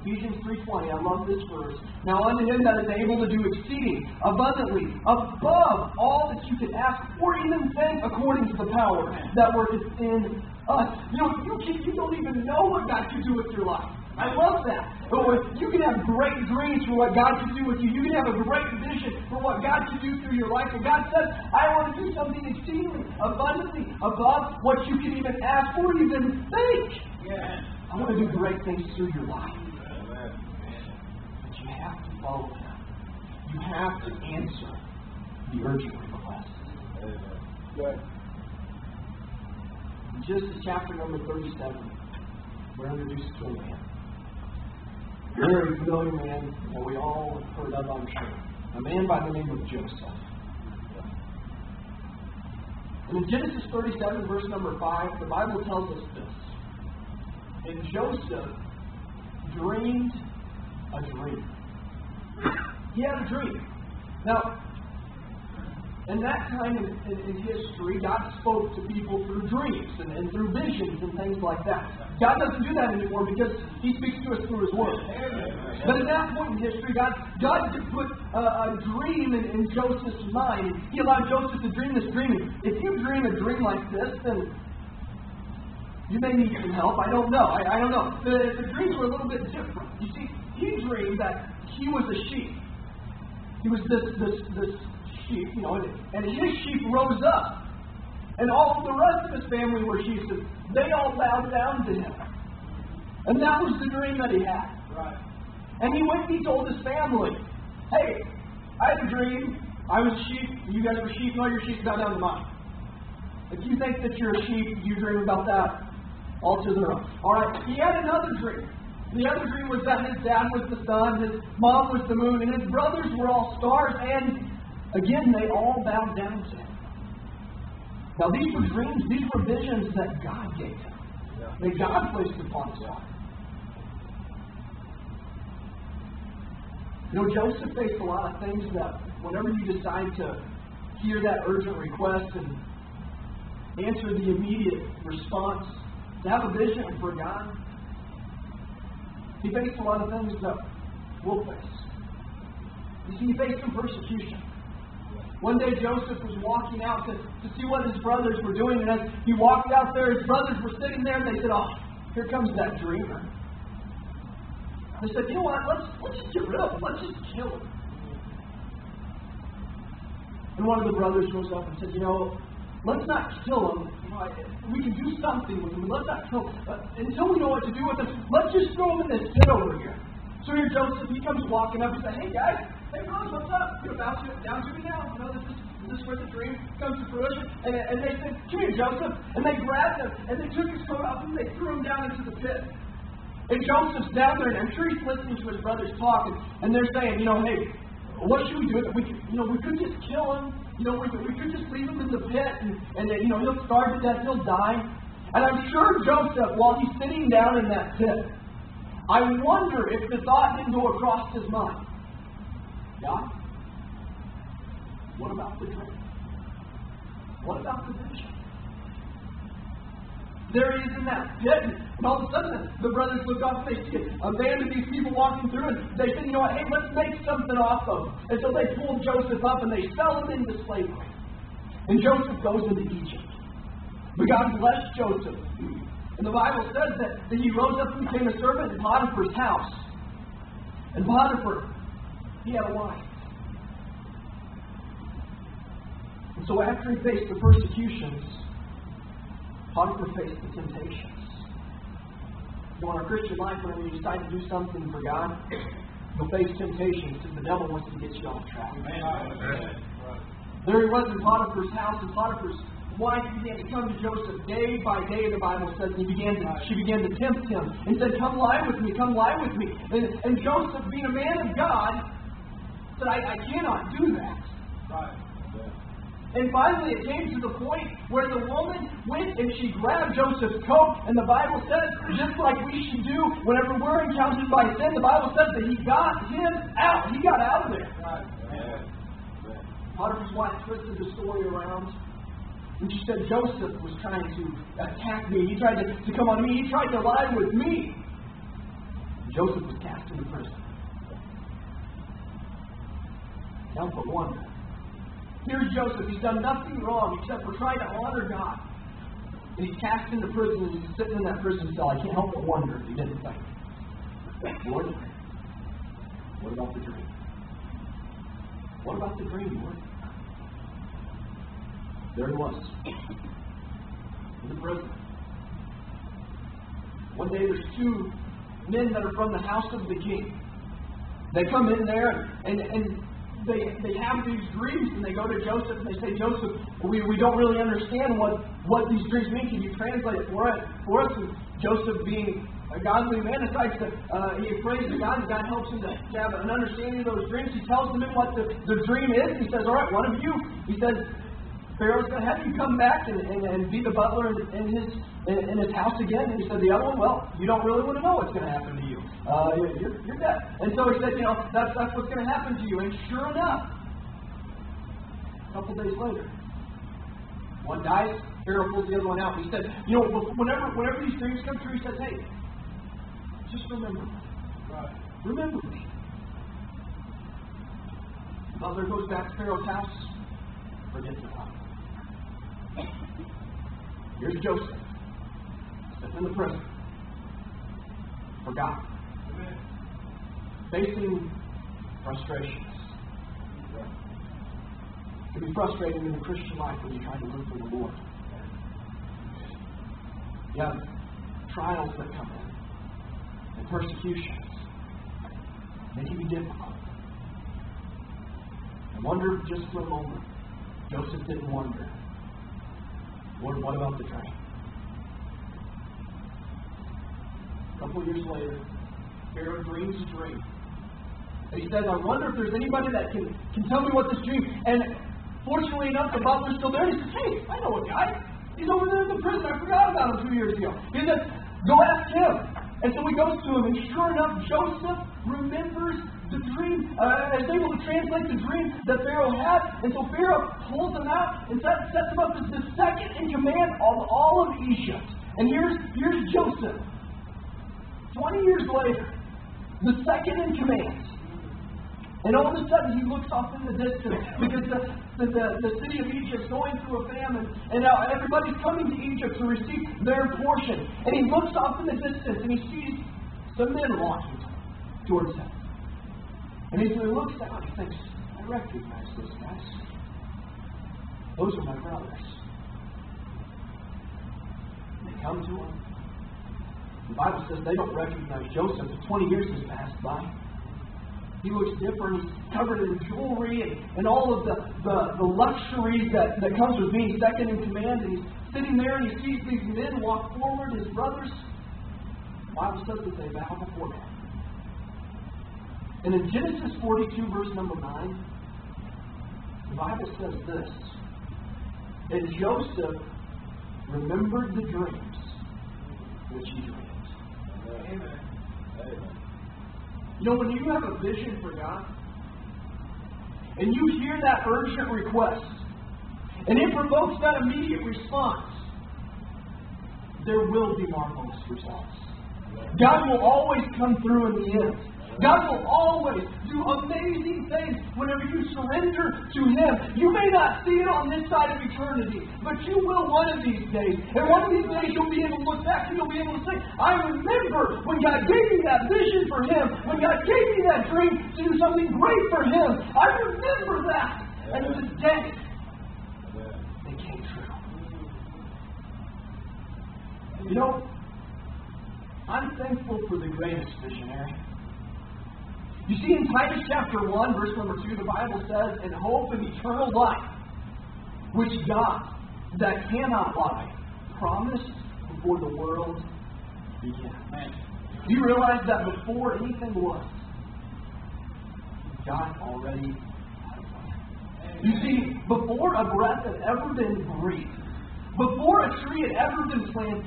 Ephesians 3:20, I love this verse. Now unto him that is able to do exceeding abundantly above all that you can ask or even think, according to the power that worketh in us. You don't even know what God can do with your life. I love that. You can have great dreams for what God can do with you. You can have a great vision for what God can do through your life. And God says, I want to do something exceedingly abundantly above what you can even ask or even think. I want to do great things through your life. You have to follow him. You have to answer the urgent request. In Genesis chapter number 37, we're introduced to a man. A very familiar man that we all have heard of, I'm sure. A man by the name of Joseph. And in Genesis 37, verse number 5, the Bible tells us this. And Joseph dreamed a dream. He had a dream. Now, in that time in history, God spoke to people through dreams and through visions and things like that. God doesn't do that anymore because He speaks to us through His Word. But at that point in history, God did put a dream in Joseph's mind. He allowed Joseph to dream this dream. If you dream a dream like this, then you may need some help. I don't know. I don't know. The dreams were a little bit different. You see, he dreamed that he was a sheep. He was this sheep, and his sheep rose up. And all of the rest of his family were sheep. And they all bowed down to him. And that was the dream that he had. Right. And he went and he told his family, hey, I had a dream. I was a sheep. You guys were sheep. And all your sheep bow down to mine. If you think that you're a sheep, you dream about that. All to their own. All right. He had another dream. The other dream was that his dad was the sun, his mom was the moon, and his brothers were all stars, and again, they all bowed down to him. Now, these were dreams, these were visions that God gave him, that God placed upon his heart. Joseph faced a lot of things that whenever you decide to hear that urgent request and answer the immediate response, to have a vision for God, he faced a lot of things that we'll face. You see, he faced some persecution. One day Joseph was walking out to see what his brothers were doing, and as he walked out there, his brothers were sitting there, and they said, oh, here comes that dreamer. They said, you know what, let's just get rid of him. Let's just kill him. And one of the brothers rose up and said, let's not kill him. We can do something with him. Let's not kill him. Until we know what to do with him, let's just throw him in this pit over here. So here Joseph, he comes walking up and says, hey guys, hey bros, what's up? Down to me now. This is where the dream comes to fruition. And they said, come here, Joseph. And they grabbed him, and they took his coat off, and they threw him down into the pit. And Joseph's down there, and I'm sure he's listening to his brothers talk, and they're saying, hey, what should we do? We could just kill him. We could just leave him in the pit, and he'll starve to death, he'll die. And I'm sure Joseph, while he's sitting down in that pit, I wonder if the thought didn't go across his mind. God, what about the dream? What about the vision? there he is in that pit, and all of a sudden the brothers look up and they see a band of these people walking through, and they said, you know what, hey, let's make something off of them. And so they pull Joseph up and they sell him into slavery. And Joseph goes into Egypt. But God blessed Joseph. And the Bible says that he rose up and became a servant in Potiphar's house. And Potiphar, he had a wife. And so after he faced the persecutions, Potiphar faced the temptations. So in our Christian life, whenever you decide to do something for God, you'll face temptations because the devil wants to get you off track. There he was in Potiphar's house, and Potiphar's wife began to come to Joseph day by day, the Bible says, and she began to tempt him and said, come lie with me, come lie with me. And Joseph, being a man of God, said, I cannot do that. And finally it came to the point where the woman went and she grabbed Joseph's coat, and the Bible says, just like we should do whenever we're encountered by sin, the Bible says that he got him out. He got out of there. Potiphar's wife twisted the story around, and she said Joseph was trying to attack me. He tried to come on me. He tried to lie with me. Joseph was cast into prison. Now for wonder. Here's Joseph. He's done nothing wrong except for trying to honor God. And he's cast into prison, and he's sitting in that prison cell. I can't help but wonder if he didn't think, Lord, what about the dream? What about the dream, Lord? There he was. In the prison. One day there's two men that are from the house of the king. They come in there and they have these dreams, and they go to Joseph and they say, Joseph, we don't really understand what these dreams mean. Can you translate it for us? And Joseph, being a godly man, decides to he prays to God, and God helps him to have an understanding of those dreams. He tells them what the dream is. He says, all right, one of you, he says, Pharaoh's going to have you come back and be the butler in his house again. And he said, the other one, well, you don't really want to know what's going to happen to you. You're dead. And so he said, that's what's going to happen to you. And sure enough, a couple days later, one dies, Pharaoh pulls the other one out. He said, whenever these dreams come true, he says, hey, just remember me. Remember me. Butler goes back to Pharaoh's house, forgets about it. Here's Joseph, sitting in the prison, forgotten, facing frustrations. It can be frustrating in the Christian life when you're trying to live for the Lord. You have trials that come in, and persecutions. They can be difficult. I wonder just for a moment, Joseph didn't wonder, Lord, what about the dream? A couple of years later, Pharaoh dreams a dream. And he says, I wonder if there's anybody that can tell me what this dream. And fortunately enough, the butler's still there. And he says, hey, I know a guy. He's over there in the prison. I forgot about him 2 years ago. He says, go ask him. And so he goes to him, and sure enough, Joseph remembers the dream, is able to translate the dream that Pharaoh had. And so Pharaoh pulls him out and sets him up as the second in command of all of Egypt. And here's Joseph, 20 years later, the second in command. And all of a sudden he looks off in the distance because the city of Egypt is going through a famine, and now everybody's coming to Egypt to receive their portion. And he looks off in the distance and he sees some men walking towards him. And as he looks down, he thinks, I recognize those guys. Those are my brothers. And they come to him. The Bible says they don't recognize Joseph. 20 years has passed by. He looks different. He's covered in jewelry and all of the luxuries that comes with being second in command. And he's sitting there and he sees these men walk forward, his brothers. The Bible says that they bow before him. And in Genesis 42, verse number 9, the Bible says this. And Joseph remembered the dreams which he dreamed. Amen. You know, when you have a vision for God, and you hear that urgent request, and it provokes that immediate response, there will be marvelous results. God will always come through in the end. God will always do amazing things whenever you surrender to Him. You may not see it on this side of eternity, but you will one of these days. And one of these days you'll be able to look back and you'll be able to say, I remember when God gave me that vision for Him, when God gave me that dream to do something great for Him. I remember that. And to this day, it came true. You know, I'm thankful for the greatest visionary. You see, in Titus chapter 1, verse number 2, the Bible says, "And hope of eternal life, which God, that cannot lie, promised before the world began." Do you realize that before anything was, God already had a plan? You see, before a breath had ever been breathed, before a tree had ever been planted,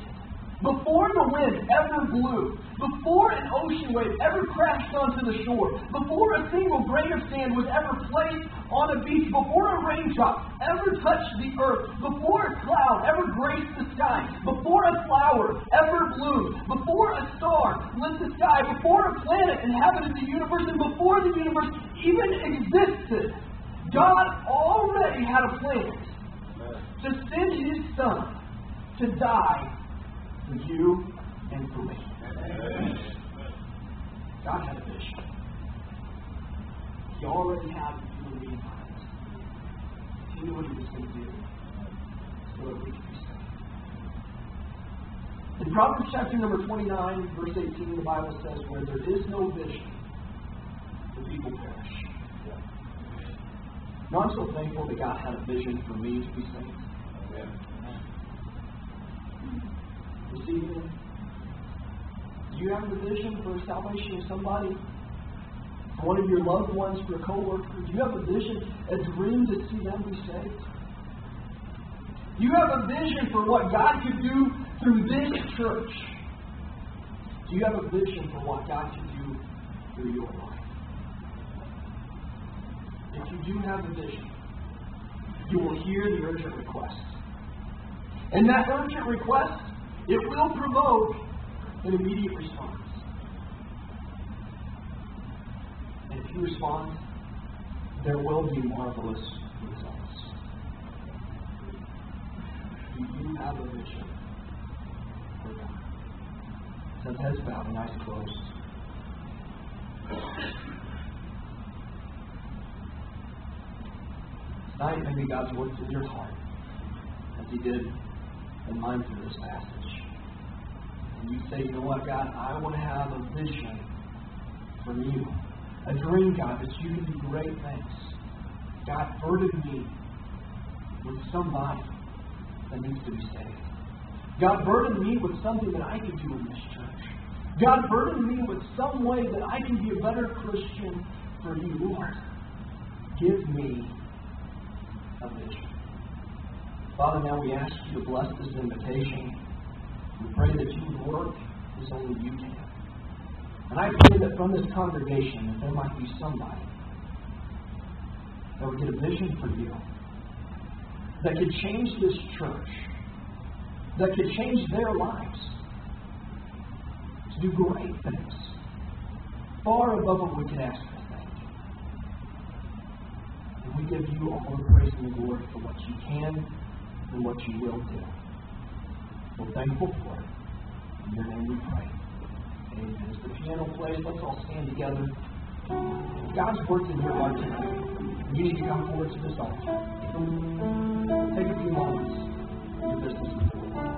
before the wind ever blew, before an ocean wave ever crashed onto the shore, before a single grain of sand was ever placed on a beach, before a raindrop ever touched the earth, before a cloud ever graced the sky, before a flower ever bloomed, before a star lit the sky, before a planet inhabited the universe, and before the universe even existed, God already had a plan to send His Son to die for you and for me. God had a vision. He already had you and me in mind. He knew what He was going to do so that we could be saved. In Proverbs chapter number 29, verse 18, the Bible says, "Where there is no vision, the people perish." Now, I'm so thankful that God had a vision for me to be saved. This evening, do you have the vision for the salvation of somebody? For one of your loved ones, for a co-worker? Do you have a vision, a dream to see them be saved? Do you have a vision for what God could do through this church? Do you have a vision for what God can do through your life? If you do have a vision, you will hear the urgent request. And that urgent request, it will provoke an immediate response. And if you respond, there will be marvelous results. Do you have a vision for God? So heads bowed and eyes closed. Tonight, maybe God's worked in your heart as He did in mine through this passage. And you say, you know what, God, I want to have a vision from you. A dream, God, that you can do great things. God, burden me with somebody that needs to be saved. God, burden me with something that I can do in this church. God, burden me with some way that I can be a better Christian for you, Lord. Give me a vision. Father, now we ask you to bless this invitation. We pray that you would work as only you can. And I pray that from this congregation, that there might be somebody that would get a vision for you, that could change this church, that could change their lives, to do great things, far above what we could ask or think. And we give you all the praise and the glory for what you can and what you will do. We're thankful for it. In your name we pray. Amen. As the piano plays, let's all stand together. If God's worked in your heart tonight, you need to come forward to this altar. Take a few moments to do business with the Lord.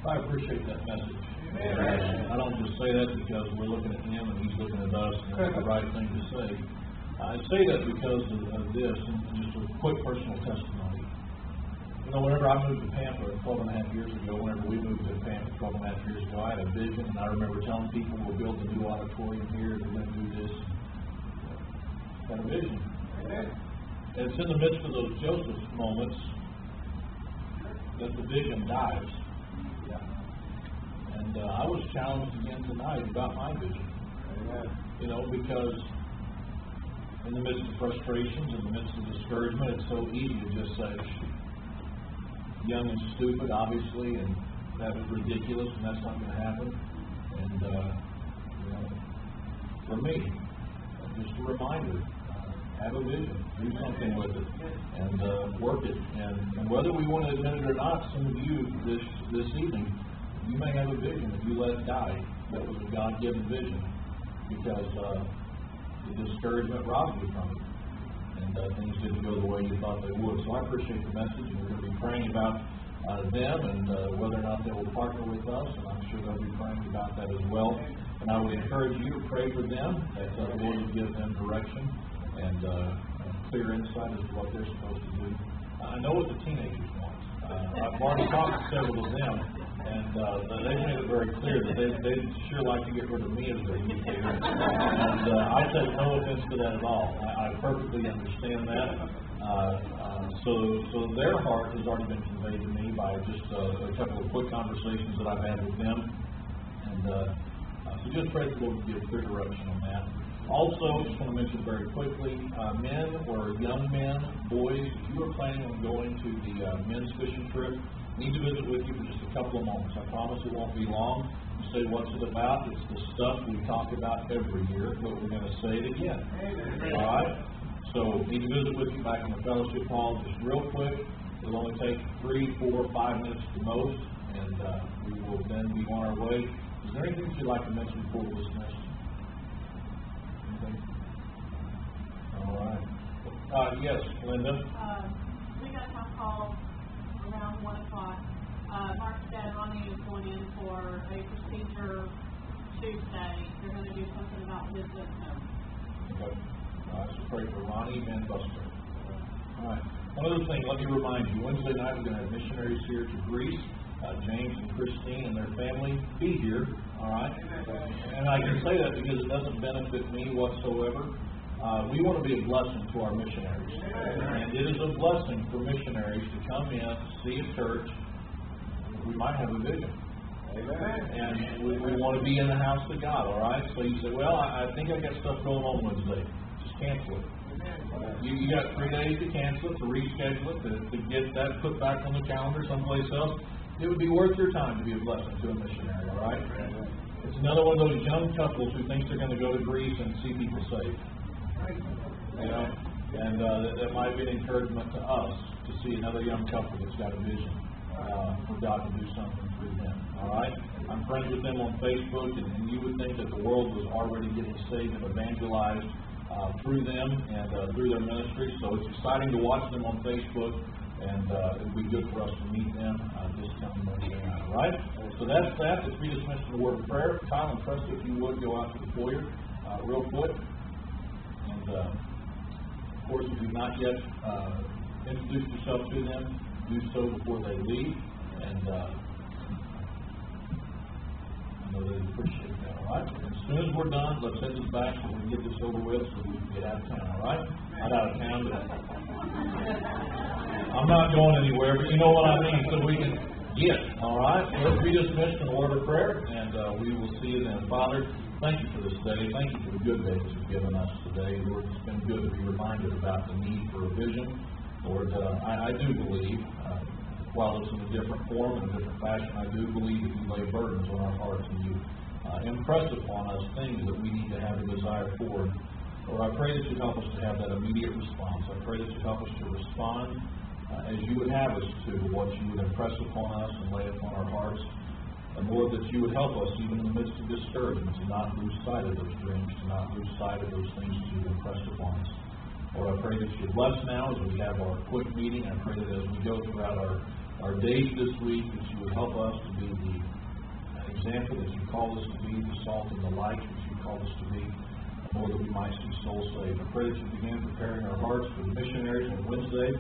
I appreciate that message. I don't just say that because we're looking at him and he's looking at us, and that's the right thing to say. I say that because of this, and just a quick personal testimony. You know, whenever I moved to Pampa 12 and a half years ago, whenever we moved to Pampa 12 and a half years ago, I had a vision, and I remember telling people we're building a new auditorium here, we're going to do this. I had a vision. And it's in the midst of those Joseph moments that the vision dies. And I was challenged again tonight about my vision. You know, because in the midst of frustrations, in the midst of discouragement, it's so easy to just say, young and stupid, obviously, and that was ridiculous, and that's not going to happen. And, you know, for me, just a reminder, have a vision, do something with it, and work it. And whether we want to admit it or not, some of you this evening, you may have a vision that you let die that was a God-given vision because the discouragement robbed you from it. And things didn't go the way you thought they would. So I appreciate the message, and we're going to be praying about them and whether or not they will partner with us, and I'm sure they'll be praying about that as well. And I would encourage you to pray for them, that the Lord will give them direction and clear insight as to what they're supposed to do. I know what the teenagers want. I've already talked to several of them, and they've made it very clear that they'd sure like to get rid of me as their youth leader. And I take no offense to that at all. I perfectly understand that. So their heart has already been conveyed to me by just a couple of quick conversations that I've had with them. And so just pray the Lord to give clear direction on that. Also, just want to mention very quickly, men or young men, boys, if you are planning on going to the men's fishing trip, I need to visit with you for just a couple of moments. I promise it won't be long. You say, what's it about? It's the stuff we talk about every year, but we're going to say it again. Amen. All right? So, need to visit with you back in the fellowship hall just real quick. It'll only take 3, 4, 5 minutes at the most, and we will then be on our way. Is there anything you'd like to mention before we dismiss? All right. Yes, Linda. We got a call around 1 o'clock. Mark's dad, Ronnie, is going in for a procedure Tuesday. They're going to do something about his system. Okay. So pray for Ronnie and Buster. All right. One other thing, let me remind you, Wednesday night we're going to have missionaries here to Greece. James and Christine and their family be here, all right? And I can say that because it doesn't benefit me whatsoever. We want to be a blessing to our missionaries. And it is a blessing for missionaries to come in, see a church. We might have a vision. And we want to be in the house of God, all right? So you say, well, I think I got stuff going on Wednesday. Just cancel it. You got 3 days to cancel it, to reschedule it, to get that put back on the calendar someplace else. It would be worth your time to be a blessing to a missionary, all right? It's another one of those young couples who thinks they're going to go to Greece and see people saved. You know? And that might be an encouragement to us to see another young couple that's got a vision for God to do something through them, all right? I'm friends with them on Facebook, and you would think that the world was already getting saved and evangelized through them and through their ministry. So it's exciting to watch them on Facebook, and it would be good for us to meet them this coming Wednesday night, all right? So that's that. Let's be dismissed in the word of prayer. Kyle and Preston, if you would, go out to the foyer real quick. And, of course, if you've not yet introduced yourself to them, do so before they leave. And I know they appreciate that, all right? As soon as we're done, let's head this back so we can get this over with so we can get out of town, all right? Not out of town, but I'm not going anywhere, but you know what I mean, so we can get, all right? So let's be dismissed in a word of prayer, and we will see you then. Father, thank you for this day. Thank you for the good day that you've given us today. Lord, it's been good to be reminded about the need for a vision. Lord, I do believe, while it's in a different form and a different fashion, I do believe that you lay burdens on our hearts and you impress upon us things that we need to have a desire for. Lord, I pray that you help us to have that immediate response. I pray that you help us to respond as you would have us to what you would impress upon us and lay upon our hearts. And Lord, that you would help us even in the midst of discouragement to not lose sight of those dreams, to not lose sight of those things that you've impressed upon us. Lord, I pray that you bless now as we have our quick meeting. I pray that as we go throughout our our days this week, that you would help us to be the example that you call us to be, the salt and the light that you call us to be, Lord, that we might see souls saved. I pray that you begin preparing our hearts for the missionaries on Wednesday,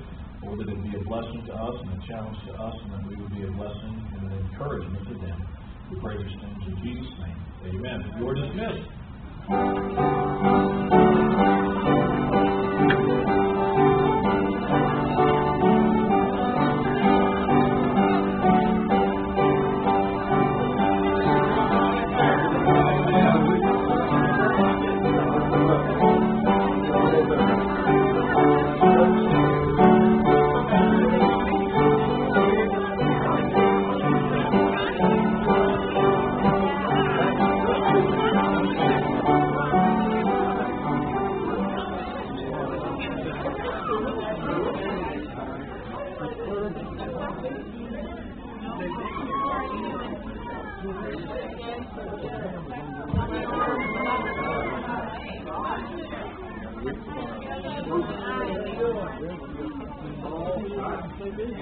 Lord, that it be a blessing to us and a challenge to us, and that we would be a blessing and an encouragement to them. We pray these things in Jesus' name. Amen. You are dismissed. Busy.